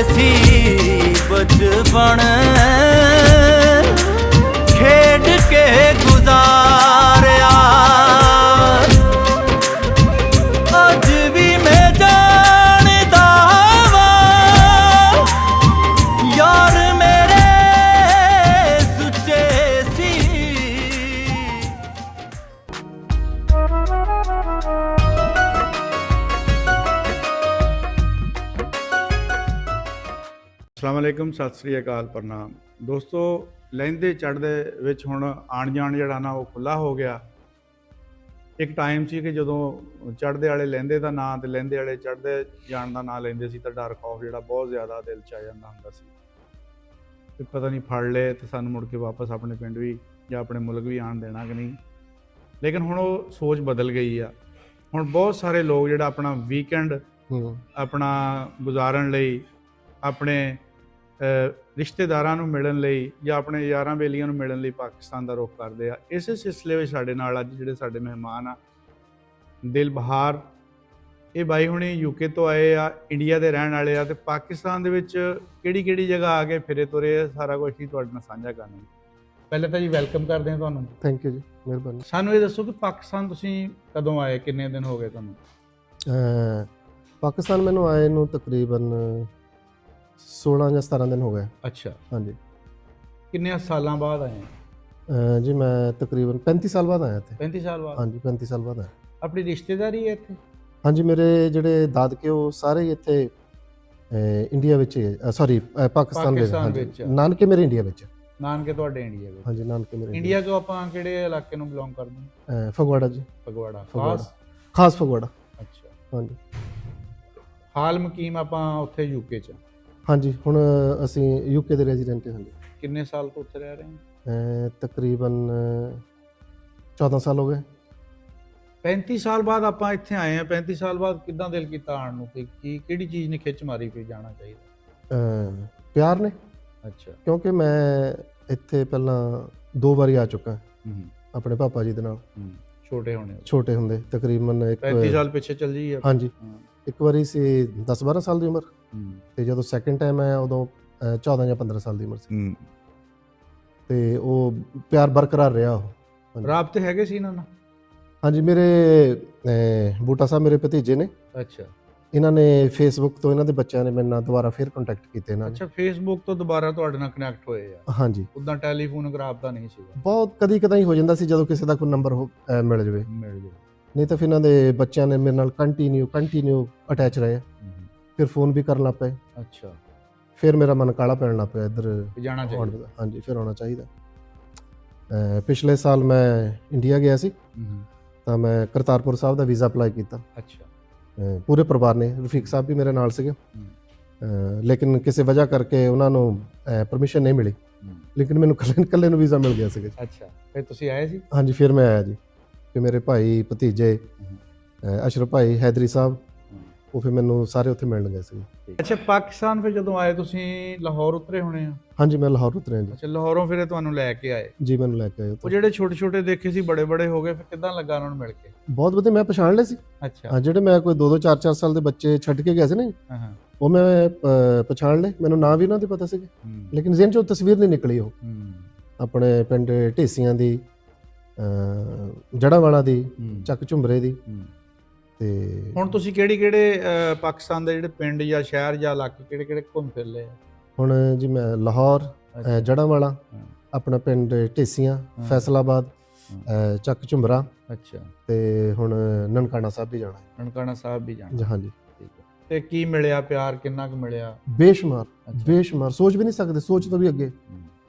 सी बचपन खेड के गुजारिया अज भी मैं जानदा वा यार मेरे सुच्चे सी। अस्सलामुअलैकुम, सत श्री अकाल, प्रणाम दोस्तों। लਹਿੰਦੇ ਚੜ੍ਹਦੇ ਵਿੱਚ ਹੁਣ ਆਣ ਜਾਣ ਜਿਹੜਾ ਨਾ ਉਹ ਖੁੱਲ੍ਹਾ ਹੋ ਗਿਆ। ਇੱਕ ਟਾਈਮ ਸੀ ਕਿ ਜਦੋਂ ਚੜ੍ਹਦੇ ਵਾਲੇ ਲਹਿੰਦੇ ਦਾ ਨਾਂ ਤੇ ਲਹਿੰਦੇ ਵਾਲੇ ਚੜ੍ਹਦੇ ਜਾਣ ਦਾ ਨਾਂ ਲੈਂਦੇ ਸੀ ਤਾਂ ਡਰ ਖੌਫ ਜਿਹੜਾ ਬਹੁਤ ਜ਼ਿਆਦਾ ਦਿਲ 'ਚ ਆ ਜਾਂਦਾ ਹੁੰਦਾ ਸੀ ਕਿ ਪਤਾ ਨਹੀਂ ਫੜ ਲਏ ਤੇ ਸਾਨੂੰ ਮੁੜ ਕੇ ਵਾਪਸ ਆਪਣੇ ਪਿੰਡ ਵੀ ਜਾਂ ਆਪਣੇ ਮੁਲਕ ਵੀ ਆਉਣ ਦੇਣਾ ਕਿ ਨਹੀਂ। ਲੇਕਿਨ ਹੁਣ ਉਹ ਸੋਚ ਬਦਲ ਗਈ ਆ। ਹੁਣ ਬਹੁਤ ਸਾਰੇ ਲੋਕ ਜਿਹੜਾ ਆਪਣਾ ਵੀਕਐਂਡ ਆਪਣਾ ਗੁਜ਼ਾਰਨ ਲਈ, ਆਪਣੇ ਰਿਸ਼ਤੇਦਾਰਾਂ ਨੂੰ ਮਿਲਣ ਲਈ ਜਾਂ ਆਪਣੇ ਯਾਰਾਂ ਬੇਲੀਆਂ ਨੂੰ ਮਿਲਣ ਲਈ ਪਾਕਿਸਤਾਨ ਦਾ ਰੁੱਖ ਕਰਦੇ ਆ। ਇਸੇ ਸਿਲਸਿਲੇ ਵਿੱਚ ਸਾਡੇ ਨਾਲ ਅੱਜ ਜਿਹੜੇ ਸਾਡੇ ਮਹਿਮਾਨ ਆ, ਦਿਲਬਹਾਰ, ਇਹ ਬਾਈ ਹੁਣੀ ਯੂਕੇ ਤੋਂ ਆਏ ਆ, ਇੰਡੀਆ ਦੇ ਰਹਿਣ ਵਾਲੇ ਆ ਤੇ ਪਾਕਿਸਤਾਨ ਦੇ ਵਿੱਚ ਕਿਹੜੀ ਕਿਹੜੀ ਜਗ੍ਹਾ ਆ ਕੇ ਫਿਰੇ ਤੁਰੇ ਆ, ਸਾਰਾ ਕੁਝ ਹੀ ਤੁਹਾਡੇ ਨਾਲ ਸਾਂਝਾ ਕਰਨਾ। ਪਹਿਲਾਂ ਤਾਂ ਜੀ ਵੈਲਕਮ ਕਰਦੇ ਹਾਂ ਤੁਹਾਨੂੰ। ਥੈਂਕ ਯੂ ਜੀ, ਮਿਹਰਬਾਨੀ। ਸਾਨੂੰ ਇਹ ਦੱਸੋ ਕਿ ਪਾਕਿਸਤਾਨ ਤੁਸੀਂ ਕਦੋਂ ਆਏ, ਕਿੰਨੇ ਦਿਨ ਹੋ ਗਏ ਤੁਹਾਨੂੰ? ਪਾਕਿਸਤਾਨ ਮੈਨੂੰ ਆਏ ਨੂੰ ਤਕਰੀਬਨ 16 ਜਾਂ 17 ਦਿਨ ਹੋ ਗਏ। ਅੱਛਾ, ਹਾਂਜੀ। ਕਿੰਨੇ ਸਾਲਾਂ ਬਾਅਦ ਆਏ? ਜੀ ਮੈਂ ਤਕਰੀਬਨ 35 ਸਾਲ ਬਾਅਦ ਆਇਆ ਇੱਥੇ। 35 ਸਾਲ ਬਾਅਦ? ਹਾਂਜੀ, 35 ਸਾਲ ਬਾਅਦ ਆਇਆ। ਆਪਣੀ ਰਿਸ਼ਤੇਦਾਰੀ ਹੈ ਇੱਥੇ? ਹਾਂਜੀ, ਮੇਰੇ ਜਿਹੜੇ ਦਾਦਕੇ ਉਹ ਸਾਰੇ ਹੀ ਇੱਥੇ ਇੰਡੀਆ ਵਿੱਚ ਸੌਰੀ ਪਾਕਿਸਤਾਨ ਵਿੱਚ। ਨਾਨਕੇ ਮੇਰੇ ਇੰਡੀਆ ਵਿੱਚ। ਨਾਨਕੇ ਤੁਹਾਡੇ ਇੰਡੀਆ ਵਿੱਚ? ਹਾਂਜੀ, ਨਾਨਕੇ ਮੇਰੇ ਇੰਡੀਆ ਤੋਂ ਆਪਾਂ ਕਿਹੜੇ ਇਲਾਕੇ ਨੂੰ ਬਿਲੋਂਗ ਕਰਦੇ ਹਾਂ? ਫਗਵਾੜਾ ਜੀ। ਫਗਵਾੜਾ? ਖਾਸ ਫਗਵਾੜਾ। ਅੱਛਾ, ਹਾਂਜੀ। ਹਾਲ ਮੁਕੀਮ ਆਪਾਂ ਉੱਥੇ ਯੂਕੇ 'ਚ? ਹਾਂਜੀ, ਹੁਣ ਅਸੀਂ ਯੂਕੇ ਦੇ ਰੈਜ਼ੀਡੈਂਟ ਹਾਂ। ਹਾਂਜੀ। ਕਿੰਨੇ ਸਾਲ ਤੋਂ ਉੱਥੇ ਰਹਿ ਰਹੇ ਹਾਂ? ਤਕਰੀਬਨ 14 ਸਾਲ ਹੋ ਗਏ। 35 ਸਾਲ ਬਾਅਦ ਆਪਾਂ ਇੱਥੇ ਆਏ ਹਾਂ। 35 ਸਾਲ ਬਾਅਦ ਕਿੱਦਾਂ ਦਿਲ ਕੀਤਾ ਆਉਣ ਨੂੰ? ਕਿਹੜੀ ਚੀਜ਼ ਨੇ ਖਿੱਚ ਮਾਰੀ ਵੀ ਜਾਣਾ ਚਾਹੀਦਾ? ਪਿਆਰ ਨੇ। ਅੱਛਾ। ਕਿਉਂਕਿ ਮੈਂ ਇੱਥੇ ਪਹਿਲਾਂ 2 ਵਾਰੀ ਆ ਚੁੱਕਾ ਆਪਣੇ ਪਾਪਾ ਜੀ ਦੇ ਨਾਲ। ਛੋਟੇ ਹੁੰਦੇ ਤਕਰੀਬਨ 35 ਸਾਲ ਪਿੱਛੇ ਚੱਲ ਜੀ। ਹਾਂਜੀ। ਇੱਕ ਵਾਰੀ ਸੀ 10-12 ਸਾਲ ਦੀ ਉਮਰ ਤੇ ਜਦੋਂ ਸੈਕਿੰਡ ਟਾਈਮ ਆਇਆ ਉਦੋਂ 14 ਜਾਂ 15 ਸਾਲ ਦੀ ਉਮਰ ਸੀ। ਤੇ ਉਹ ਪਿਆਰ ਬਰਕਰਾਰ ਰਿਹਾ। ਉਹ ਰਾਬਤੇ ਹੈਗੇ ਸੀ ਇਹਨਾਂ ਨਾਲ? ਹਾਂਜੀ, ਮੇਰੇ ਬੂਟਾ ਸਾਹਿਬ ਮੇਰੇ ਭਤੀਜੇ ਨੇ। ਅੱਛਾ। ਇਹਨਾਂ ਨੇ ਫੇਸਬੁੱਕ ਤੋਂ ਇਹਨਾਂ ਦੇ ਬੱਚਿਆਂ ਨੇ ਮੇਰੇ ਨਾਲ ਦੁਬਾਰਾ ਫਿਰ ਕੰਟੈਕਟ ਕੀਤੇ ਇਹਨਾਂ ਨੇ। ਅੱਛਾ, ਫੇਸਬੁੱਕ ਤੋਂ ਦੁਬਾਰਾ ਤੁਹਾਡੇ ਨਾਲ ਕਨੈਕਟ ਹੋਏ ਆ? ਹਾਂਜੀ। ਉਦਾਂ ਟੈਲੀਫੋਨ ਰਾਬਤਾ ਨਹੀਂ ਸੀਗਾ? ਬਹੁਤ ਕਦੀ ਹੀ ਹੋ ਜਾਂਦਾ ਸੀ ਜਦੋਂ ਕਿਸੇ ਦਾ ਕੋਈ ਨੰਬਰ ਮਿਲ ਜਾਵੇ। ਨਹੀਂ ਤਾਂ ਫਿਰ ਇਹਨਾਂ ਦੇ ਬੱਚਿਆਂ ਨੇ ਮੇਰੇ ਨਾਲ ਕੰਟੀਨਿਊ ਅਟੈਚ ਰਹੇ। ਫਿਰ ਫੋਨ ਵੀ ਕਰਨ ਲੱਗ ਪਏ। ਅੱਛਾ। ਫਿਰ ਮੇਰਾ ਮਨ ਕਾਲਾ ਪੈਣ ਲੱਗ ਪਿਆ ਇੱਧਰ ਜਾਣਾ ਚਾਹੀਦਾ। ਹਾਂਜੀ, ਫਿਰ ਆਉਣਾ ਚਾਹੀਦਾ। ਪਿਛਲੇ ਸਾਲ ਮੈਂ ਇੰਡੀਆ ਗਿਆ ਸੀ ਤਾਂ ਮੈਂ ਕਰਤਾਰਪੁਰ ਸਾਹਿਬ ਦਾ ਵੀਜ਼ਾ ਅਪਲਾਈ ਕੀਤਾ। ਅੱਛਾ। ਪੂਰੇ ਪਰਿਵਾਰ ਨੇ, ਰਫੀਕ ਸਾਹਿਬ ਵੀ ਮੇਰੇ ਨਾਲ ਸੀਗੇ। ਲੇਕਿਨ ਕਿਸੇ ਵਜ੍ਹਾ ਕਰਕੇ ਉਹਨਾਂ ਨੂੰ ਪਰਮਿਸ਼ਨ ਨਹੀਂ ਮਿਲੀ। ਲੇਕਿਨ ਮੈਨੂੰ ਇਕੱਲੇ ਨੂੰ ਵੀਜ਼ਾ ਮਿਲ ਗਿਆ ਸੀਗਾ। ਅੱਛਾ, ਫਿਰ ਤੁਸੀਂ ਆਏ ਸੀ? ਹਾਂਜੀ, ਫਿਰ ਮੈਂ ਆਇਆ ਜੀ। ਫਿਰ ਮੇਰੇ ਭਾਈ ਭਤੀਜੇ ਅਸ਼ਰਫ ਭਾਈ, ਹੈਦਰੀ ਸਾਹਿਬ, ਉਹ ਫਿਰ ਮੈਨੂੰ ਸਾਰੇ ਉੱਥੇ ਮਿਲਣ ਗਏ ਸੀ। ਅੱਛਾ, ਪਾਕਿਸਤਾਨ ਫਿਰ ਜਦੋਂ ਆਏ ਤੁਸੀਂ ਲਾਹੌਰ ਉਤਰੇ ਹੋਣੇ ਆ? ਹਾਂਜੀ, ਮੈਂ ਲਾਹੌਰ ਉਤਰਿਆ ਜੀ। ਅੱਛਾ, ਲਾਹੌਰੋਂ ਫਿਰ ਤੁਹਾਨੂੰ ਲੈ ਕੇ ਆਏ? ਜੀ, ਮੈਨੂੰ ਲੈ ਕੇ ਆਏ। ਉਹ ਜਿਹੜੇ ਛੋਟੇ ਦੇਖੇ ਸੀ ਬੜੇ ਹੋ ਗਏ, ਫਿਰ ਕਿੱਦਾਂ ਲੱਗਾ ਉਹਨਾਂ ਨੂੰ ਮਿਲ ਕੇ? ਬਹੁਤ ਵਧੀਆ, ਮੈਂ ਪਛਾਣ ਲਏ ਸੀ। ਅੱਛਾ। ਜਿਹੜੇ ਮੈਂ ਕੋਈ 2-2 4-4 ਸਾਲ ਦੇ ਬੱਚੇ ਛੱਡ ਕੇ ਗਿਆ ਸੀ ਨਾ, ਉਹ ਮੈਂ ਪਛਾਣ ਲਏ। ਮੈਨੂੰ ਨਾਂ ਵੀ ਉਹਨਾਂ ਦੇ ਪਤਾ ਸੀਗੇ, ਲੇਕਿਨ ਜ਼ਿਹਨ 'ਚੋਂ ਤਸਵੀਰ ਨਹੀਂ ਨਿਕਲੀ। ਉਹ ਆਪਣੇ ਪਿੰਡ ਢੇਸੀਆਂ ਦੀ, ਜੜਾਂਵਾਲਾ ਦੀ, ਚੱਕ ਝੁੰਬਰੇ ਦੀ। ਤੇ ਹੁਣ ਤੁਸੀਂ ਕਿਹੜੇ ਪਾਕਿਸਤਾਨ ਦੇ ਜਿਹੜੇ ਪਿੰਡ ਜਾਂ ਸ਼ਹਿਰ ਜਾਂ ਇਲਾਕੇ ਕਿਹੜੇ ਘੁੰਮ ਫਿਰ ਲਏ? ਹੁਣ ਜੀ ਮੈਂ ਲਾਹੌਰ, ਜੜਾਂਵਾਲਾ, ਆਪਣਾ ਪਿੰਡ ਢੇਸੀਆਂ, ਫੈਸਲਾਬਾਦ, ਚੱਕ ਝੁੰਬਰਾ। ਅੱਛਾ। ਤੇ ਹੁਣ ਨਨਕਾਣਾ ਸਾਹਿਬ ਵੀ ਜਾਣਾ। ਨਨਕਾਣਾ ਸਾਹਿਬ ਵੀ ਜਾਣਾ? ਹਾਂਜੀ। ਠੀਕ ਹੈ। ਤੇ ਕੀ ਮਿਲਿਆ? ਪਿਆਰ ਕਿੰਨਾ ਕੁ ਮਿਲਿਆ? ਬੇਸ਼ੁਮਾਰ, ਸੋਚ ਵੀ ਨਹੀਂ ਸਕਦੇ, ਸੋਚ ਤੋਂ ਵੀ ਅੱਗੇ।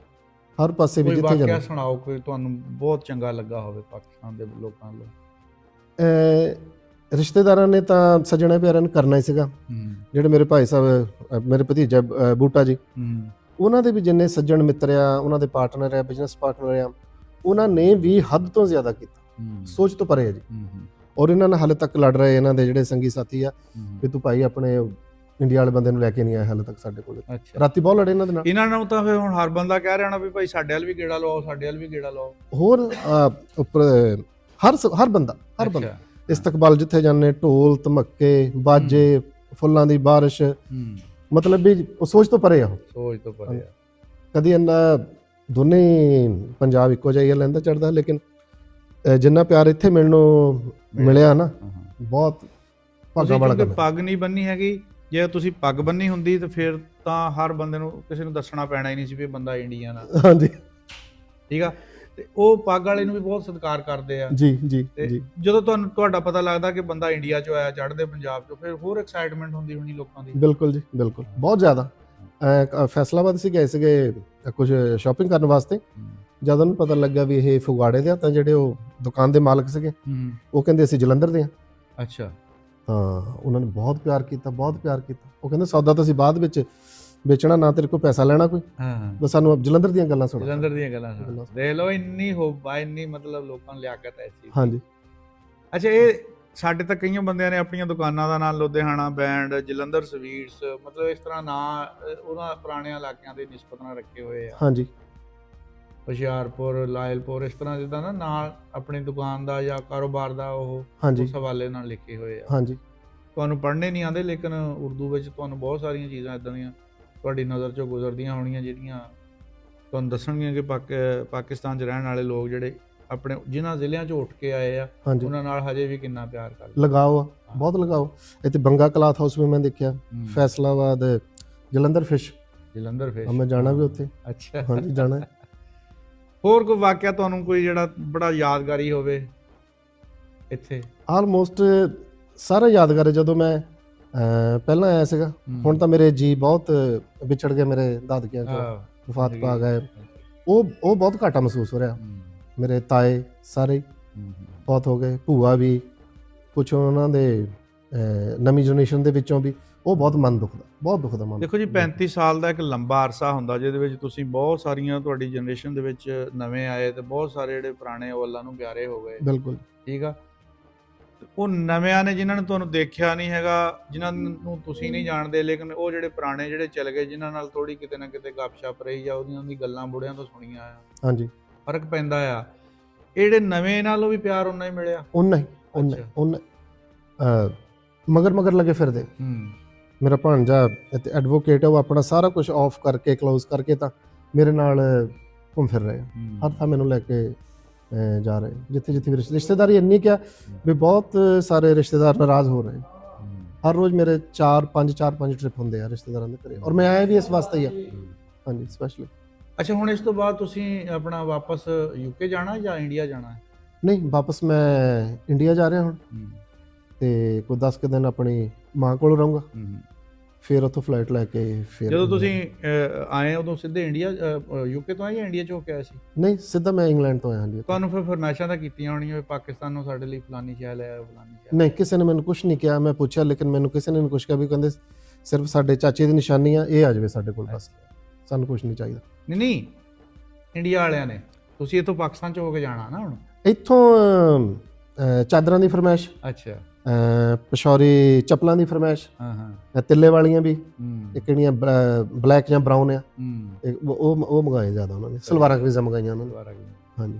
ਹਰ ਪਾਸੇ ਵੀ ਜਿੱਥੇ ਜਾਣਾ। ਸੁਣਾਓ ਕੋਈ ਤੁਹਾਨੂੰ ਬਹੁਤ ਚੰਗਾ ਲੱਗਾ ਹੋਵੇ ਪਾਕਿਸਤਾਨ ਦੇ ਲੋਕਾਂ ਨੂੰ? ਰਿਸ਼ਤੇਦਾਰਾਂ ਨੇ ਤਾਂ ਸੱਜਣਾ ਪਿਆਰਾਂ ਨੂੰ ਕਰਨਾ ਹੀ ਸੀਗਾ। ਜਿਹੜੇ ਮੇਰੇ ਭਾਈ ਸਾਹਿਬ, ਮੇਰੇ ਭਤੀਜਾ ਬੂਟਾ ਜੀ, ਉਹਨਾਂ ਦੇ ਵੀ ਜਿੰਨੇ ਸੱਜਣ ਮਿੱਤਰ ਆ, ਉਹਨਾਂ ਦੇ ਪਾਰਟਨਰ ਆ, ਬਿਜ਼ਨਸ ਪਾਰਟਨਰ ਆ, ਉਹਨਾਂ ਨੇ ਵੀ ਹੱਦ ਤੋਂ ਜ਼ਿਆਦਾ ਕੀਤਾ। ਸੋਚ ਤੋਂ ਪਰੇ ਆ ਜੀ। ਔਰ ਇਹਨਾਂ ਨਾਲ ਹਾਲੇ ਤੱਕ ਲੜ ਰਹੇ ਇਹਨਾਂ ਦੇ ਜਿਹੜੇ ਸੰਗੀ ਸਾਥੀ ਆ ਵੀ ਤੂੰ ਭਾਈ ਆਪਣੇ ਇੰਡੀਆ ਵਾਲੇ ਬੰਦੇ ਨੂੰ ਲੈ ਕੇ ਨਹੀਂ ਆਇਆ ਹਾਲੇ ਤੱਕ ਸਾਡੇ ਕੋਲ। ਰਾਤੀ ਬਹੁਤ ਲੜੇ ਇਹਨਾਂ ਦੇ ਨਾਲ। ਇਹਨਾਂ ਨੂੰ ਤਾਂ ਫਿਰ ਹੁਣ ਹਰ ਬੰਦਾ ਕਹਿ ਰਿਹਾ ਨਾ ਵੀ ਭਾਈ ਸਾਡੇ ਵੱਲ ਵੀ ਗੇੜਾ ਲਵਾਓ, ਸਾਡੇ ਵੱਲ ਵੀ ਗੇੜਾ ਲਵਾਓ। ਹੋਰ ਉੱਪਰ ਹਰ ਬੰਦਾ ਇਸਤਕਬਾਲ ਜਿੱਥੇ ਜਾਂਦੇ, ਢੋਲ ਧਮੱਕੇ, ਬਾਜੇ, ਫੁੱਲਾਂ ਦੀ ਬਾਰਿਸ਼, ਮਤਲਬ ਵੀ ਉਹ ਸੋਚ ਤੋਂ ਪਰੇ ਆ ਉਹ। ਸੋਚ ਤੋਂ ਪਰੇ ਆ। ਕਦੀ ਇੰਨਾ ਦੋਨੇ ਹੀ ਪੰਜਾਬ ਇੱਕੋ ਜਿਹਾ ਹੀ ਆ, ਲਹਿੰਦਾ ਚੜ੍ਹਦਾ, ਲੇਕਿਨ ਜਿੰਨਾ ਪਿਆਰ ਇੱਥੇ ਮਿਲਿਆ ਨਾ, ਬਹੁਤ ਭਾਗਾਂ ਤੁਸੀਂ ਵਾਲਾ ਕਿਉਂਕਿ ਕੰਮ ਹੈ। ਪੱਗ ਨਹੀਂ ਬੰਨੀ ਹੈਗੀ, ਜੇ ਤੁਸੀਂ ਪੱਗ ਬੰਨੀ ਹੁੰਦੀ ਤਾਂ ਫਿਰ ਤਾਂ ਹਰ ਬੰਦੇ ਨੂੰ ਕਿਸੇ ਨੂੰ ਦੱਸਣਾ ਪੈਣਾ ਹੀ ਨਹੀਂ ਸੀ ਵੀ ਇਹ ਬੰਦਾ ਇੰਡੀਅਨ ਆ, ਹਾਂਜੀ ਠੀਕ ਆ। ਤੇ ਉਹ ਪੱਗ ਵਾਲੇ ਨੂੰ ਵੀ ਬਹੁਤ ਸਤਿਕਾਰ ਕਰਦੇ ਆ। ਜੀ ਜੀ ਤੇ ਜੀ। ਜਦੋਂ ਤੁਹਾਡਾ ਪਤਾ ਲੱਗਦਾ ਕਿ ਬੰਦਾ ਇੰਡੀਆ ਚੋਂ ਆਇਆ, ਚੜ੍ਹਦੇ ਪੰਜਾਬ ਚੋਂ, ਫਿਰ ਹੋਰ ਐਕਸਾਈਟਮੈਂਟ ਹੁੰਦੀ ਹੋਣੀ ਲੋਕਾਂ ਦੀ। ਬਿਲਕੁਲ ਜੀ, ਬਿਲਕੁਲ, ਬਹੁਤ ਜ਼ਿਆਦਾ। ਫੈਸਲਾਬਾਦ ਸੀ ਗਏ ਸੀਗੇ ਕੁਝ ਸ਼ਾਪਿੰਗ ਕਰਨ ਵਾਸਤੇ। ਜਦ ਉਹਨੂੰ ਪਤਾ ਲੱਗਾ ਵੀ ਇਹ ਫਗਵਾੜੇ ਦੇ ਆ, ਤਾਂ ਜਿਹੜੇ ਉਹ ਦੁਕਾਨ ਦੇ ਮਾਲਕ ਸੀਗੇ ਉਹ ਕਹਿੰਦੇ ਅਸੀਂ ਜਲੰਧਰ ਦੇ ਆ। ਅੱਛਾ। ਤਾਂ ਉਹਨਾਂ ਨੇ ਬਹੁਤ ਪਿਆਰ ਕੀਤਾ, ਬਹੁਤ ਪਿਆਰ ਕੀਤਾ। ਉਹ ਕਹਿੰਦੇ ਸੌਦਾ ਤਾਂ ਅਸੀਂ ਬਾਅਦ ਵਿੱਚ ਵੇਚਣਾ, ਨਾ ਤੇਰੇ ਕੋਲ ਪੈਸਾ ਲੈਣਾ ਕੋਈ, ਹਾਂ, ਬਸ ਸਾਨੂੰ ਜਲੰਧਰ ਦੀਆਂ ਗੱਲਾਂ ਸੁਣਾ। ਜਲੰਧਰ ਦੀਆਂ ਗੱਲਾਂ ਸੁਣ। ਦੇਖ ਲਓ ਇੰਨੀ ਹੋਬਾ, ਇੰਨੀ ਮਤਲਬ ਲੋਕਾਂ ਨੂੰ ਲਿਆਕਤ ਹੈ ਇਸ ਚੀਜ਼ ਦੀ। ਹਾਂਜੀ। ਅੱਛਾ, ਇਹ ਸਾਡੇ ਤਾਂ ਕਈਆਂ ਬੰਦਿਆਂ ਨੇ ਆਪਣੀਆਂ ਦੁਕਾਨਾਂ ਦਾ ਨਾਮ ਲੁਧਿਆਣਾ ਬੈਂਡ, ਜਲੰਧਰ ਸਵੀਟਸ, ਮਤਲਬ ਇਸ ਤਰ੍ਹਾਂ ਨਾਂ ਉਹਨਾਂ ਪੁਰਾਣਿਆਂ ਇਲਾਕਿਆਂ ਦੇ ਨਿਸਬਤ ਨਾਲ ਰੱਖੇ ਹੋਏ ਆ। ਹਾਂਜੀ। ਹੁਸ਼ਿਆਰਪੁਰ, ਲਾਇਲਪੁਰ, ਇਸ ਤਰ੍ਹਾਂ ਜਿੱਦਾਂ ਨਾ ਨਾਲ ਆਪਣੀ ਦੁਕਾਨ ਦਾ ਜਾਂ ਕਾਰੋਬਾਰ ਦਾ ਉਹ ਹਾਂਜੀ ਉਸ ਹਵਾਲੇ ਨਾਲ ਲਿਖੇ ਹੋਏ ਆ। ਹਾਂਜੀ। ਤੁਹਾਨੂੰ ਪੜ੍ਹਨੇ ਨਹੀਂ ਆਉਂਦੇ, ਲੇਕਿਨ ਉਰਦੂ ਵਿੱਚ ਤੁਹਾਨੂੰ ਬਹੁਤ ਸਾਰੀਆਂ ਚੀਜ਼ਾਂ ਇੱਦਾਂ ਦੀਆਂ ਤੁਹਾਡੀ ਨਜ਼ਰ 'ਚੋਂ ਗੁਜ਼ਰਦੀਆਂ ਹੋਣੀਆਂ ਜਿਹੜੀਆਂ ਤੁਹਾਨੂੰ ਦੱਸਣਗੀਆਂ ਕਿ ਪਾਕਿਸਤਾਨ 'ਚ ਰਹਿਣ ਵਾਲੇ ਲੋਕ ਜਿਹੜੇ ਆਪਣੇ ਜਿਨ੍ਹਾਂ ਜ਼ਿਲ੍ਹਿਆਂ 'ਚੋਂ ਉੱਠ ਕੇ ਆਏ ਆ, ਹਾਂਜੀ। ਉਹਨਾਂ ਨਾਲ ਹਜੇ ਵੀ ਕਿੰਨਾ ਪਿਆਰ ਕਰਦੇ। ਲਗਾਓ ਆ, ਬਹੁਤ ਲਗਾਓ। ਇੱਥੇ ਬੰਗਾ ਕਲਾਥ ਹਾਊਸ ਵੀ ਮੈਂ ਦੇਖਿਆ, ਫੈਸਲਾਬਾਦ, ਜਲੰਧਰ ਫਿਸ਼, ਜਲੰਧਰ ਫਿਸ਼, ਮੈਂ ਜਾਣਾ ਵੀ ਉੱਥੇ। ਅੱਛਾ। ਹਾਂਜੀ, ਜਾਣਾ ਹੈ। ਹੋਰ ਕੋਈ ਵਾਕਿਆ ਤੁਹਾਨੂੰ ਕੋਈ ਜਿਹੜਾ ਬੜਾ ਯਾਦਗਾਰੀ ਹੋਵੇ ਇੱਥੇ? ਆਲਮੋਸਟ ਸਾਰਾ ਯਾਦਗਾਰ ਹੈ। ਜਦੋਂ ਮੈਂ ਪਹਿਲਾਂ ਆਇਆ ਸੀਗਾ, ਹੁਣ ਤਾਂ ਮੇਰੇ ਜੀ ਬਹੁਤ ਵਿਛੜ ਗਏ, ਮੇਰੇ ਦਾਦਕਿਆਂ ਚੋਂ ਵਫਾਤ ਪਾ ਗਏ। ਉਹ ਬਹੁਤ ਘਾਟਾ ਮਹਿਸੂਸ ਹੋ ਰਿਹਾ। ਮੇਰੇ ਤਾਏ ਸਾਰੇ ਬਹੁਤ ਹੋ ਗਏ, ਭੂਆ ਵੀ, ਕੁਛ ਉਹਨਾਂ ਦੇ ਨਵੀਂ ਜਨਰੇਸ਼ਨ ਦੇ ਵਿੱਚੋਂ ਵੀ। ਉਹ ਬਹੁਤ ਮਨ ਦੁਖਦਾ, ਬਹੁਤ ਦੁਖਦਾ ਮਨ। ਦੇਖੋ ਜੀ, 35 ਸਾਲ ਦਾ ਇੱਕ ਲੰਬਾ ਅਰਸਾ ਹੁੰਦਾ ਜਿਹਦੇ ਵਿੱਚ ਤੁਸੀਂ ਬਹੁਤ ਸਾਰੀਆਂ, ਤੁਹਾਡੀ ਜਨਰੇਸ਼ਨ ਦੇ ਵਿੱਚ ਨਵੇਂ ਆਏ ਤੇ ਬਹੁਤ ਸਾਰੇ ਜਿਹੜੇ ਪੁਰਾਣੇ ਉਹ ਅੱਲਾ ਨੂੰ ਪਿਆਰੇ ਹੋ ਗਏ। ਬਿਲਕੁਲ, ਠੀਕ ਆ। ਉਹ ਨਵਿਆਂ ਨੇ ਜਿਨ੍ਹਾਂ ਨੇ ਤੁਹਾਨੂੰ ਦੇਖਿਆ ਨਹੀਂ ਹੈਗਾ, ਜਿਨ੍ਹਾਂ ਨੂੰ ਤੁਸੀਂ ਨਹੀਂ ਜਾਣਦੇ, ਲੇਕਿਨ ਉਹ ਜਿਹੜੇ ਪੁਰਾਣੇ ਜਿਹੜੇ ਚਲ ਗਏ, ਜਿਨ੍ਹਾਂ ਨਾਲ ਥੋੜੀ ਕਿਤੇ ਨਾ ਕਿਤੇ ਗੱਪਸ਼ਪ ਰਹੀ ਜਾਂ ਉਹਦੀਆਂ ਦੀ ਗੱਲਾਂ ਬੁੜਿਆਂ ਤੋਂ ਸੁਣੀਆਂ ਆ, ਹਾਂਜੀ, ਫਰਕ ਪੈਂਦਾ ਆ। ਇਹ ਜਿਹੜੇ ਨਵੇਂ ਨਾਲੋਂ ਵੀ ਪਿਆਰ ਉਨਾ ਹੀ ਮਿਲਿਆ। ਉਨਾ ਹੀ ਮਗਰ ਲੱਗੇ ਫਿਰਦੇ। ਮੇਰਾ ਭਾਣਜਾ ਇੱਥੇ ਐਡਵੋਕੇਟ ਹੈ, ਉਹ ਆਪਣਾ ਸਾਰਾ ਕੁਝ ਆਫ ਕਰਕੇ, ਕਲੋਜ਼ ਕਰਕੇ ਤਾਂ ਮੇਰੇ ਨਾਲ ਘੁੰਮ ਫਿਰ ਰਹੇ, ਹਰ ਥਾਂ ਮੈਨੂੰ ਲੈ ਕੇ ਜਾ ਰਹੇ। ਜਿੱਥੇ ਜਿੱਥੇ ਵੀ ਰਿਸ਼ਤੇਦਾਰੀ ਇੰਨੀ ਕਿਆ ਵੀ ਬਹੁਤ ਸਾਰੇ ਰਿਸ਼ਤੇਦਾਰ ਨਾਰਾਜ਼ ਹੋ ਰਹੇ। ਹਰ ਰੋਜ਼ ਮੇਰੇ 4-5 ਟ੍ਰਿਪ ਹੁੰਦੇ ਆ ਰਿਸ਼ਤੇਦਾਰਾਂ ਦੇ ਘਰੇ, ਔਰ ਮੈਂ ਆਇਆ ਵੀ ਇਸ ਵਾਸਤੇ ਹੀ ਆ। ਹਾਂਜੀ, ਸਪੈਸ਼ਲੀ। ਅੱਛਾ, ਹੁਣ ਇਸ ਤੋਂ ਬਾਅਦ ਤੁਸੀਂ ਆਪਣਾ ਵਾਪਸ ਯੂਕੇ ਜਾਣਾ ਜਾਂ ਇੰਡੀਆ ਜਾਣਾ? ਨਹੀਂ, ਵਾਪਸ ਮੈਂ ਇੰਡੀਆ ਜਾ ਰਿਹਾ ਹੁਣ, ਤੇ ਕੋਈ 10 ਕੁ ਦਿਨ ਆਪਣੀ ਮਾਂ ਕੋਲ ਰਹੂੰਗਾ, ਫਿਰ ਉੱਥੋਂ ਫਲਾਈਟ ਲੈ ਕੇ ਫਿਰ। ਜਦੋਂ ਤੁਸੀਂ ਆਏ ਉਦੋਂ ਸਿੱਧੇ ਇੰਡੀਆ, ਯੂਕੇ ਤੋਂ ਆਏ ਜਾਂ ਇੰਡੀਆ 'ਚ ਹੋ ਕੇ ਆਏ ਸੀ? ਨਹੀਂ, ਸਿੱਧਾ ਮੈਂ ਇੰਗਲੈਂਡ ਤੋਂ ਆਇਆ ਜੀ। ਤੁਹਾਨੂੰ ਫਿਰ ਫਰਮਾਇਸ਼ਾਂ ਤਾਂ ਕੀਤੀਆਂ ਹੋਣੀਆਂ ਵੀ ਪਾਕਿਸਤਾਨ ਨੂੰ ਸਾਡੇ ਲਈ ਫਲਾਨੀ ਸ਼ੈ ਲੈ ਆਓ, ਫਲਾਨੀ ਸ਼ੈ? ਨਹੀਂ, ਕਿਸੇ ਨੇ ਮੈਨੂੰ ਕੁਝ ਨਹੀਂ ਕਿਹਾ। ਮੈਂ ਪੁੱਛਿਆ, ਲੇਕਿਨ ਮੈਨੂੰ ਕਿਸੇ ਨੇ ਨਹੀਂ ਕੁਝ ਕਿਹਾ। ਵੀ ਕਹਿੰਦੇ ਸਿਰਫ ਸਾਡੇ ਚਾਚੇ ਦੀ ਨਿਸ਼ਾਨੀ ਆ, ਇਹ ਆ ਜਾਵੇ ਸਾਡੇ ਕੋਲ, ਬਸ, ਸਾਨੂੰ ਕੁਝ ਨਹੀਂ ਚਾਹੀਦਾ। ਨਹੀਂ, ਇੰਡੀਆ ਵਾਲਿਆਂ ਨੇ, ਤੁਸੀਂ ਇੱਥੋਂ ਪਾਕਿਸਤਾਨ 'ਚ ਹੋ ਕੇ ਜਾਣਾ ਨਾ ਹੁਣ? ਇੱਥੋਂ ਚਾਦਰਾਂ ਦੀ ਫਰਮਾਇਸ਼, ਅੱਛਾ, ਪਸ਼ੌਰੀ ਚੱਪਲਾਂ ਦੀ ਫਰਮਾਇਸ਼, ਤਿੱਲੇ ਵਾਲੀਆਂ ਵੀ, ਇੱਕ ਜਿਹੜੀਆਂ ਬਲੈਕ ਜਾਂ ਬਰਾਊਨ ਆ, ਉਹ ਮੰਗਾਏ ਜ਼ਿਆਦਾ ਉਹਨਾਂ ਨੇ। ਸਲਵਾਰਾਂ ਕਮੀਜ਼ਾਂ ਮੰਗਾਈਆਂ ਉਹਨਾਂ ਨੇ। ਹਾਂਜੀ।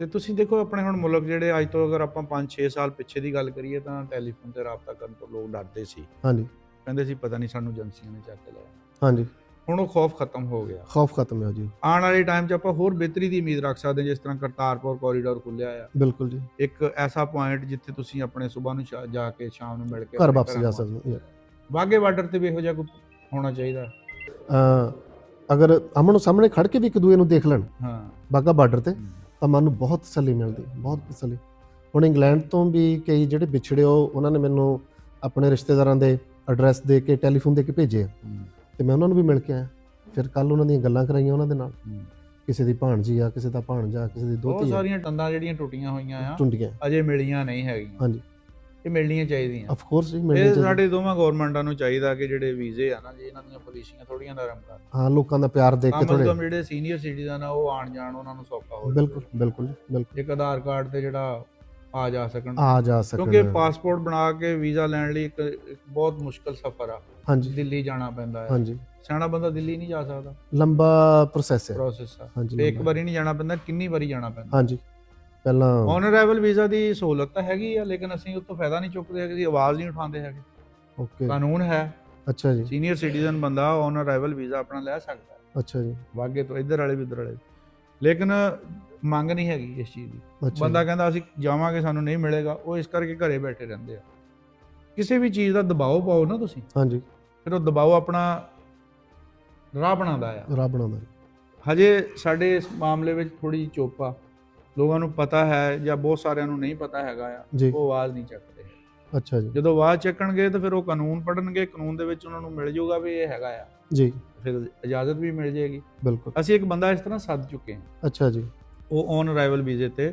ਤੇ ਤੁਸੀਂ ਦੇਖੋ, ਆਪਣੇ ਹੁਣ ਮੁਲਕ ਜਿਹੜੇ ਅੱਜ ਤੋਂ ਅਗਰ ਆਪਾਂ 5-6 ਸਾਲ ਪਿੱਛੇ ਦੀ ਗੱਲ ਕਰੀਏ ਤਾਂ ਟੈਲੀਫੋਨ ਤੇ ਰਾਬਤਾ ਕਰਨ ਤੋਂ ਲੋਕ ਡਰਦੇ ਸੀ। ਹਾਂਜੀ, ਕਹਿੰਦੇ ਸੀ ਪਤਾ ਨਹੀਂ ਸਾਨੂੰ ਏਜੰਸੀਆਂ ਨੇ ਚੱਕ ਕੇ ਲਿਆ। ਹਾਂਜੀ। ਹੁਣ ਉਹ ਖੌਫ ਖਤਮ ਹੋ ਗਿਆ। ਖੌਫ ਖਤਮ ਹੈ ਜੀ। ਆਉਣ ਵਾਲੇ ਟਾਈਮ 'ਚ ਆਪਾਂ ਹੋਰ ਬਿਹਤਰੀ ਦੀ ਉਮੀਦ ਰੱਖ ਸਕਦੇ ਹਾਂ, ਜਿਸ ਤਰ੍ਹਾਂ ਕਰਤਾਰਪੁਰ ਕੋਰੀਡੋਰ ਖੁੱਲਿਆ ਆ। ਬਿਲਕੁਲ ਜੀ। ਇੱਕ ਐਸਾ ਪੁਆਇੰਟ ਜਿੱਥੇ ਤੁਸੀਂ ਆਪਣੇ ਸਵੇਰ ਨੂੰ ਜਾ ਕੇ ਸ਼ਾਮ ਨੂੰ ਮਿਲ ਕੇ ਘਰ ਵਾਪਸ ਜਾ ਸਕਦੇ ਹੋ। ਵਾਘੇ ਬਾਰਡਰ ਤੇ ਵੀ ਇਹੋ ਜਿਹਾ ਕੋਈ ਹੋਣਾ ਚਾਹੀਦਾ। ਅਗਰ ਆਮਣੋ ਸਾਹਮਣੇ ਖੜ ਕੇ ਵੀ ਇੱਕ ਦੂਏ ਨੂੰ ਦੇਖ ਲੈਣ, ਹਾਂ, ਵਾਘਾ ਬਾਰਡਰ ਤੇ, ਤਾਂ ਮਨ ਨੂੰ ਬਹੁਤ ਤਸੱਲੀ ਮਿਲਦੀ, ਬਹੁਤ ਤਸੱਲੀ। ਹੁਣ ਇੰਗਲੈਂਡ ਤੋਂ ਵੀ ਕਈ ਜਿਹੜੇ ਵਿਛੜੇ, ਉਹਨਾਂ ਨੇ ਮੈਨੂੰ ਆਪਣੇ ਰਿਸ਼ਤੇਦਾਰਾਂ ਦੇ ਐਡਰੈਸ ਦੇ ਕੇ, ਟੈਲੀਫੋਨ ਦੇ ਕੇ ਭੇਜੇ, ਤੇ ਮੈਂ ਉਹਨਾਂ ਨੂੰ ਵੀ ਮਿਲ ਕੇ ਆਇਆ। ਫਿਰ ਕੱਲ ਉਹਨਾਂ ਦੀਆਂ ਗੱਲਾਂ ਕਰਾਈਆਂ ਉਹਨਾਂ ਦੇ ਨਾਲ। ਕਿਸੇ ਦੀ ਭਾਣਜੀ ਆ, ਕਿਸੇ ਦਾ ਭਾਣਜਾ, ਕਿਸੇ ਦੀ ਦੋਤੀ ਆ। ਬਹੁਤ ਸਾਰੀਆਂ ਟੰਦਾਂ ਜਿਹੜੀਆਂ ਟੁੱਟੀਆਂ ਹੋਈਆਂ ਆ, ਟੁੰਡੀਆਂ ਅਜੇ ਮਿਲੀਆਂ ਨਹੀਂ ਹੈਗੀਆਂ। ਹਾਂਜੀ, ਇਹ ਮਿਲਣੀਆਂ ਚਾਹੀਦੀਆਂ। ਆਫ ਕੋਰਸ ਜੀ, ਇਹ ਮਿਲਣੀ ਚਾਹੀਦੀ। ਸਾਡੇ ਦੋਵਾਂ ਗਵਰਨਮੈਂਟਾਂ ਨੂੰ ਚਾਹੀਦਾ ਕਿ ਜਿਹੜੇ ਵੀਜ਼ੇ ਆ ਨਾ ਜੀ, ਇਹਨਾਂ ਦੀਆਂ ਪਾਲਿਸੀਆਂ ਥੋੜੀਆਂ ਨਰਮ ਕਰਨ। ਹਾਂ, ਲੋਕਾਂ ਦਾ ਪਿਆਰ ਦੇਖ ਕੇ ਥੋੜੇ, ਜਿਹੜੇ ਸੀਨੀਅਰ ਸਿਟੀਜ਼ਨ ਆ ਉਹ ਆਣ ਜਾਣ, ਉਹਨਾਂ ਨੂੰ ਸੌਖਾ ਹੋ। ਬਿਲਕੁਲ ਬਿਲਕੁਲ ਬਿਲਕੁਲ। ਇੱਕ ਆਧਾਰ ਕਾਰਡ ਤੇ ਜਿਹੜਾ ਆ ਜਾ ਸਕਣ, ਕਿਉਂਕਿ ਪਾਸਪੋਰਟ ਬਣਾ ਕੇ ਵੀਜ਼ਾ ਲੈਣ ਲਈ ਇੱਕ ਬਹੁਤ ਮੁਸ਼ਕਲ ਸਫ਼ਰ ਆ। ਹਾਂਜੀ, ਦਿੱਲੀ ਜਾਣਾ ਪੈਂਦਾ ਹੈ। ਹਾਂਜੀ, ਸਿਆਣਾ ਬੰਦਾ ਦਿੱਲੀ ਨਹੀਂ ਜਾ ਸਕਦਾ, ਲੰਬਾ ਪ੍ਰੋਸੈਸ ਆ। ਹਾਂਜੀ, ਇੱਕ ਵਾਰੀ ਨਹੀਂ ਜਾਣਾ ਪੈਂਦਾ, ਕਿੰਨੀ ਵਾਰੀ ਜਾਣਾ ਪੈਂਦਾ। ਹਾਂਜੀ, ਪਹਿਲਾਂ ਔਨ ਅਰਾਈਵਲ ਵੀਜ਼ਾ ਦੀ ਸਹੂਲਤ ਤਾਂ ਹੈਗੀ ਆ, ਲੇਕਿਨ ਅਸੀਂ ਉਸ ਤੋਂ ਫਾਇਦਾ ਨਹੀਂ ਚੁੱਕਦੇ ਹੈਗੇ, ਅਸੀਂ ਆਵਾਜ਼ ਨਹੀਂ ਉਠਾਉਂਦੇ ਹੈਗੇ। ਓਕੇ, ਕਾਨੂੰਨ ਹੈ, ਅੱਛਾ ਜੀ, ਸੀਨੀਅਰ ਸਿਟੀਜ਼ਨ ਬੰਦਾ ਔਨ ਅਰਾਈਵਲ ਵੀਜ਼ਾ ਆਪਣਾ ਲੈ ਸਕਦਾ ਹੈ ਅੱਛਾ ਜੀ, ਵਾਗੇ ਤੋਂ, ਇੱਧਰ ਵਾਲੇ ਵੀ ਉੱਧਰ ਵਾਲੇ, ਲੇਕਿਨ ਮੰਗ ਨਹੀਂ ਹੈਗੀ ਇਸ ਚੀਜ਼ ਦੀ। ਅੱਛਾ ਬੰਦਾ ਜੀ, ਕਹਿੰਦਾ ਅਸੀਂ ਜਾਵਾਂਗੇ ਸਾਨੂੰ ਨਹੀਂ ਮਿਲੇਗਾ, ਉਹ ਇਸ ਕਰਕੇ ਘਰੇ ਬੈਠੇ ਰਹਿੰਦੇ ਆ। ਕਿਸੇ ਵੀ ਚੀਜ਼ ਦਾ ਦਬਾਓ ਪਾਓ ਨਾ ਤੁਸੀਂ, ਹਾਂਜੀ, ਫਿਰ ਉਹ ਦਬਾਓ ਆਪਣਾ ਰਾਹ ਬਣਾਉਂਦਾ ਆ। ਰਾਹ ਬਣਾਉਂਦਾ ਜੀ। ਹਜੇ ਸਾਡੇ ਇਸ ਮਾਮਲੇ ਵਿੱਚ ਥੋੜੀ ਚੁੱਪ ਆ, ਲੋਕਾਂ ਨੂੰ ਪਤਾ ਹੈ ਜਾਂ ਬਹੁਤ ਸਾਰਿਆਂ ਨੂੰ ਨਹੀਂ ਪਤਾ ਹੈਗਾ ਆ, ਜੀ, ਉਹ ਆਵਾਜ਼ ਨਹੀਂ ਚੱਕਦੇ। ਅੱਛਾ ਜੀ, ਜਦੋਂ ਆਵਾਜ਼ ਚੱਕਣਗੇ ਤਾਂ ਫਿਰ ਉਹ ਕਾਨੂੰਨ ਪੜ੍ਹਨਗੇ, ਕਾਨੂੰਨ ਦੇ ਵਿੱਚ ਉਹਨਾਂ ਨੂੰ ਮਿਲ ਜਾਊਗਾ ਵੀ ਇਹ ਹੈਗਾ ਆ, ਜੀ, ਫਿਰ ਇਜਾਜ਼ਤ ਵੀ ਮਿਲ ਜਾਏਗੀ। ਬਿਲਕੁਲ, ਅਸੀਂ ਇੱਕ ਬੰਦਾ ਇਸ ਤਰ੍ਹਾਂ ਸੱਦ ਚੁੱਕੇ ਹਾਂ, ਅੱਛਾ ਜੀ, ਉਹ ਔਨ ਅਰਾਈਵਲ ਵੀਜ਼ੇ ਤੇ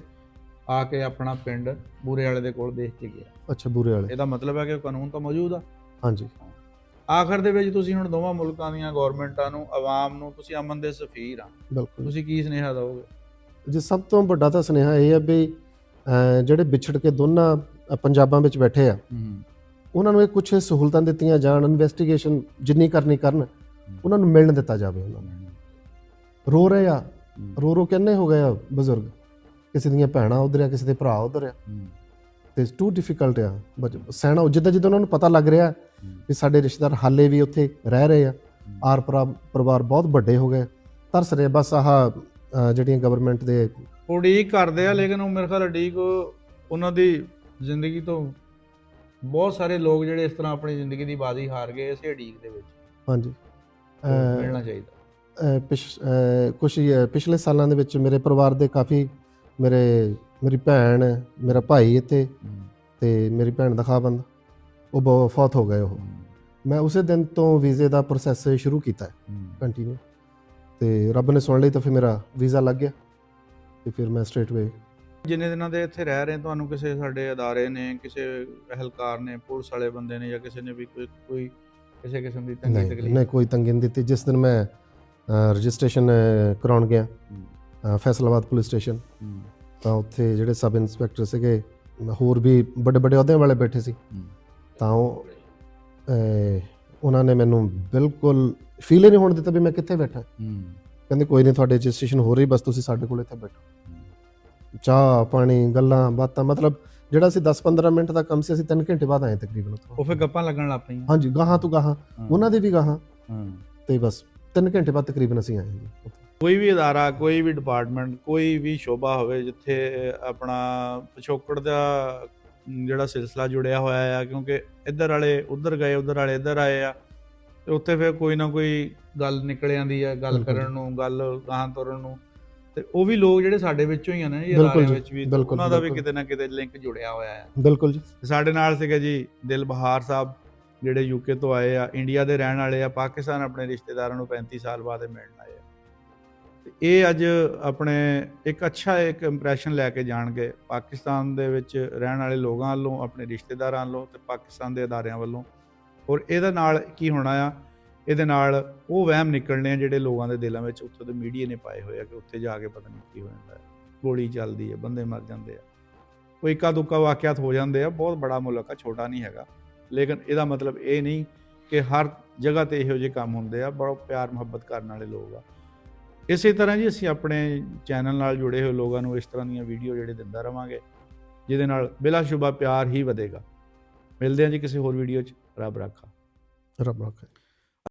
ਆ ਕੇ ਆਪਣਾ ਪਿੰਡ ਬੂਰੇ ਵਾਲੇ ਦੇ ਕੋਲ ਦੇਖ ਕੇ ਗਿਆ। ਅੱਛਾ, ਬੂਰੇ ਵਾਲੇ, ਇਹਦਾ ਮਤਲਬ ਹੈ ਕਿ ਕਾਨੂੰਨ ਤਾਂ ਮੌਜੂਦ ਆ। ਹਾਂਜੀ, ਆਖਰ ਦੇ ਵਿੱਚ ਤੁਸੀਂ ਹੁਣ ਦੋਵਾਂ ਮੁਲਕਾਂ ਦੀਆਂ ਗੌਰਮੈਂਟਾਂ ਨੂੰ, ਆਵਾਮ ਨੂੰ, ਤੁਸੀਂ ਅਮਨ ਦੇ ਸਫੀਰ ਆ, ਬਿਲਕੁਲ ਤੁਸੀਂ ਕੀ ਸੁਨੇਹਾ ਦਿਓਗੇ? ਜੀ। ਸਭ ਤੋਂ ਵੱਡਾ ਤਾਂ ਸੁਨੇਹਾ ਇਹ ਹੈ ਵੀ ਜਿਹੜੇ ਵਿਛੜ ਕੇ ਦੋਨਾਂ ਪੰਜਾਬਾਂ ਵਿੱਚ ਬੈਠੇ ਆ, ਉਹਨਾਂ ਨੂੰ ਇਹ ਕੁਝ ਸਹੂਲਤਾਂ ਦਿੱਤੀਆਂ ਜਾਣ, ਇਨਵੈਸਟੀਗੇਸ਼ਨ ਜਿੰਨੀ ਕਰਨੀ ਕਰਨ, ਉਹਨਾਂ ਨੂੰ ਮਿਲਣ ਦਿੱਤਾ ਜਾਵੇ। ਉਹਨਾਂ ਨੂੰ ਰੋ ਰਹੇ ਆ, ਰੋ ਕਿੰਨੇ ਹੋ ਗਏ ਆ ਬਜ਼ੁਰਗ, ਕਿਸੇ ਦੀਆਂ ਭੈਣਾਂ ਉਧਰ ਆ, ਕਿਸੇ ਦੇ ਭਰਾ ਉਧਰ ਆ, ਤੇ ਟੂ ਡਿਫਿਕਲਟ ਆ ਸਹਿਣਾ। ਜਿੱਦਾਂ ਜਿੱਦਾਂ ਉਹਨਾਂ ਨੂੰ ਪਤਾ ਲੱਗ ਰਿਹਾ ਵੀ ਸਾਡੇ ਰਿਸ਼ਤੇਦਾਰ ਹਾਲੇ ਵੀ ਉੱਥੇ ਰਹਿ ਰਹੇ ਆ, ਆਰ ਪਰਿਵਾਰ ਬਹੁਤ ਵੱਡੇ ਹੋ ਗਏ, ਤਰਸ ਰਹੇ ਬਸ ਆਹ ਜਿਹੜੀਆਂ ਗਵਰਨਮੈਂਟ ਦੇ ਉਡੀਕ ਕਰਦੇ ਆ। ਲੇਕਿਨ ਉਹ ਮੇਰੇ ਖਿਆਲ ਉਡੀਕ ਉਹਨਾਂ ਦੀ ਜ਼ਿੰਦਗੀ ਤੋਂ ਬਹੁਤ ਸਾਰੇ ਲੋਕ ਜਿਹੜੇ ਇਸ ਤਰ੍ਹਾਂ ਆਪਣੀ ਜ਼ਿੰਦਗੀ ਦੀ ਬਾਜ਼ੀ ਹਾਰ ਗਏ ਇਸੇ ਉਡੀਕ ਦੇ ਵਿੱਚ। ਹਾਂਜੀ, ਮਿਲਣਾ ਚਾਹੀਦਾ। ਕੁਛ ਪਿਛਲੇ ਸਾਲਾਂ ਦੇ ਵਿੱਚ ਮੇਰੇ ਪਰਿਵਾਰ ਦੇ ਕਾਫੀ, ਮੇਰੀ ਭੈਣ, ਮੇਰਾ ਭਾਈ ਇੱਥੇ, ਤੇ ਮੇਰੀ ਭੈਣ ਦਾ ਖਾਵੰਦ, ਉਹ ਫੌਤ ਹੋ ਗਏ। ਉਹ ਮੈਂ ਉਸੇ ਦਿਨ ਤੋਂ ਵੀਜ਼ੇ ਦਾ ਪ੍ਰੋਸੈਸ ਸ਼ੁਰੂ ਕੀਤਾ ਕੰਟੀਨਿਊ, ਤੇ ਰੱਬ ਨੇ ਸੁਣ ਲਈ ਤਾਂ ਫਿਰ ਮੇਰਾ ਵੀਜ਼ਾ ਲੱਗ ਗਿਆ, ਤੇ ਫਿਰ ਮੈਂ ਸਟ੍ਰੇਟ ਵੇ। ਜਿੰਨੇ ਦਿਨਾਂ ਦੇ ਇੱਥੇ ਰਹਿ ਰਹੇ, ਤੁਹਾਨੂੰ ਕਿਸੇ ਸਾਡੇ ਅਦਾਰੇ ਨੇ, ਕਿਸੇ ਅਹਿਲਕਾਰ ਨੇ, ਪੁਲਿਸ ਵਾਲੇ ਬੰਦੇ ਨੇ ਜਾਂ ਕਿਸੇ ਨੇ ਵੀ ਕੋਈ ਕਿਸੇ ਕਿਸਮ ਦੀ ਤੰਗੀ ਤਕਲੀਫ? ਨਹੀਂ, ਕੋਈ ਤੰਗੀ ਨਹੀਂ ਦਿੱਤੀ। ਜਿਸ ਦਿਨ ਮੈਂ ਰਜਿਸਟ੍ਰੇਸ਼ਨ ਕਰਾਉਣ ਗਿਆ ਫੈਸਲਾਬਾਦ ਪੁਲਿਸ ਸਟੇਸ਼ਨ, ਤਾਂ ਉੱਥੇ ਜਿਹੜੇ ਸਬ ਇੰਸਪੈਕਟਰ ਸੀਗੇ, ਹੋਰ ਵੀ ਵੱਡੇ ਵੱਡੇ ਅਹੁਦਿਆਂ ਵਾਲੇ ਬੈਠੇ ਸੀ, ਤਾਂ ਉਹਨਾਂ ਨੇ ਮੈਨੂੰ ਬਿਲਕੁਲ ਫੀਲ ਹੀ ਨਹੀਂ ਹੋਣ ਦਿੱਤਾ ਵੀ ਮੈਂ ਕਿੱਥੇ ਬੈਠਾ। ਕਹਿੰਦੇ ਕੋਈ ਨਹੀਂ, ਤੁਹਾਡੇ ਰਜਿਸਟ੍ਰੇਸ਼ਨ ਹੋ ਰਹੀ, ਬਸ ਤੁਸੀਂ ਸਾਡੇ ਕੋਲ ਇੱਥੇ ਬੈਠੋ। ਚਾਹ ਪਾਣੀ, ਗੱਲਾਂ ਬਾਤਾਂ, ਮਤਲਬ ਜਿਹੜਾ ਅਸੀਂ 10-15 ਮਿੰਟ ਦਾ ਕੰਮ ਸੀ, ਅਸੀਂ 3 ਘੰਟੇ ਬਾਅਦ ਆਏ ਤਕਰੀਬਨ ਉੱਥੋਂ। ਉਹ ਫਿਰ ਗੱਪਾਂ ਲੱਗਣ ਲੱਗ ਪਈਆਂ। ਹਾਂਜੀ, ਗਾਹਾਂ ਤੋਂ ਗਾਹਾਂ, ਉਹਨਾਂ ਦੇ ਵੀ ਗਾਹਾਂ, ਤੇ ਬਸ 3 ਘੰਟੇ ਬਾਅਦ ਤਕਰੀਬਨ ਅਸੀਂ ਆਏ ਜੀ। ਕੋਈ ਵੀ ਅਦਾਰਾ, ਕੋਈ ਵੀ ਡਿਪਾਰਟਮੈਂਟ, ਕੋਈ ਵੀ ਸ਼ੋਭਾ ਹੋਵੇ ਜਿੱਥੇ ਆਪਣਾ ਪਿਛੋਕੜ ਦਾ ਜਿਹੜਾ ਸਿਲਸਿਲਾ ਜੁੜਿਆ ਹੋਇਆ ਆ, ਕਿਉਂਕਿ ਇੱਧਰ ਵਾਲੇ ਉੱਧਰ ਗਏ, ਉੱਧਰ ਵਾਲੇ ਇੱਧਰ ਆਏ ਆ, ਤੇ ਉੱਥੇ ਫਿਰ ਕੋਈ ਨਾ ਕੋਈ ਗੱਲ ਨਿਕਲ ਆਉਂਦੀ ਆ, ਗੱਲ ਕਰਨ ਨੂੰ, ਗੱਲ ਗਾਹਾਂ ਤੁਰਨ ਨੂੰ। ਤੇ ਉਹ ਵੀ ਲੋਕ ਜਿਹੜੇ ਸਾਡੇ ਵਿੱਚੋਂ ਹੀ ਆ ਨਾ ਜੀ, ਅਦਾਰਿਆਂ ਵਿੱਚ ਵੀ, ਉਹਨਾਂ ਦਾ ਵੀ ਕਿਤੇ ਨਾ ਕਿਤੇ ਲਿੰਕ ਜੁੜਿਆ ਹੋਇਆ ਹੈ। ਬਿਲਕੁਲ ਜੀ। ਸਾਡੇ ਨਾਲ ਸੀਗੇ ਜੀ ਦਿਲਬਹਾਰ ਸਾਹਿਬ, ਜਿਹੜੇ ਯੂਕੇ ਤੋਂ ਆਏ ਆ, ਇੰਡੀਆ ਦੇ ਰਹਿਣ ਵਾਲੇ ਆ, ਪਾਕਿਸਤਾਨ ਆਪਣੇ ਰਿਸ਼ਤੇਦਾਰਾਂ ਨੂੰ 35 ਸਾਲ ਬਾਅਦ ਮਿਲਣ ਆਏ ਆ। ਇਹ ਅੱਜ ਆਪਣੇ ਇੱਕ ਅੱਛਾ ਇੱਕ ਇੰਪ੍ਰੈਸ਼ਨ ਲੈ ਕੇ ਜਾਣਗੇ ਪਾਕਿਸਤਾਨ ਦੇ ਵਿੱਚ ਰਹਿਣ ਵਾਲੇ ਲੋਕਾਂ ਵੱਲੋਂ, ਆਪਣੇ ਰਿਸ਼ਤੇਦਾਰਾਂ ਵੱਲੋਂ, ਤੇ ਪਾਕਿਸਤਾਨ ਦੇ ਅਦਾਰਿਆਂ ਵੱਲੋਂ। ਔਰ ਇਹਦੇ ਨਾਲ ਕੀ ਹੋਣਾ ਆ, ਇਹਦੇ ਨਾਲ ਉਹ ਵਹਿਮ ਨਿਕਲਣੇ ਆ ਜਿਹੜੇ ਲੋਕਾਂ ਦੇ ਦਿਲਾਂ ਵਿੱਚ ਉੱਥੋਂ ਦੇ ਮੀਡੀਆ ਨੇ ਪਾਏ ਹੋਏ ਆ ਕਿ ਉੱਥੇ ਜਾ ਕੇ ਪਤਾ ਨਹੀਂ ਕੀ ਹੋ ਜਾਂਦਾ ਹੈ, ਗੋਲੀ ਚੱਲਦੀ ਹੈ, ਬੰਦੇ ਮਰ ਜਾਂਦੇ ਆ, ਕੋਈ ਇੱਕਾ ਦੁੱਕਾ ਵਾਕਿਆਤ ਹੋ ਜਾਂਦੇ ਆ। ਬਹੁਤ ਬੜਾ ਮੁਲਕ ਆ, ਛੋਟਾ ਨਹੀਂ ਹੈਗਾ। ਲੇਕਿਨ ਇਹਦਾ ਮਤਲਬ ਇਹ ਨਹੀਂ ਕਿ ਹਰ ਜਗ੍ਹਾ ਤੇ ਇਹੋ ਜਿਹੇ ਕੰਮ ਹੁੰਦੇ ਆ। ਬੜਾ ਪਿਆਰ ਮੁਹੱਬਤ ਕਰਨ ਵਾਲੇ ਲੋਕ ਆ। ਇਸੇ ਤਰ੍ਹਾਂ ਜੀ ਅਸੀਂ ਆਪਣੇ ਚੈਨਲ ਨਾਲ ਜੁੜੇ ਹੋਏ ਲੋਕਾਂ ਨੂੰ ਇਸ ਤਰ੍ਹਾਂ ਦੀਆਂ ਵੀਡੀਓ ਜਿਹੜੇ ਦਿੰਦਾ ਰਵਾਂਗੇ, ਜਿਹਦੇ ਨਾਲ ਬਿਲਾਸ਼ੁਬਾ ਪਿਆਰ ਹੀ ਵਧੇਗਾ। ਮਿਲਦੇ ਹਾਂ ਜੀ ਕਿਸੇ ਹੋਰ ਵੀਡੀਓ 'ਚ। ਰੱਬ ਰਾਖਾ। ਰੱਬ ਰਾਖਾ।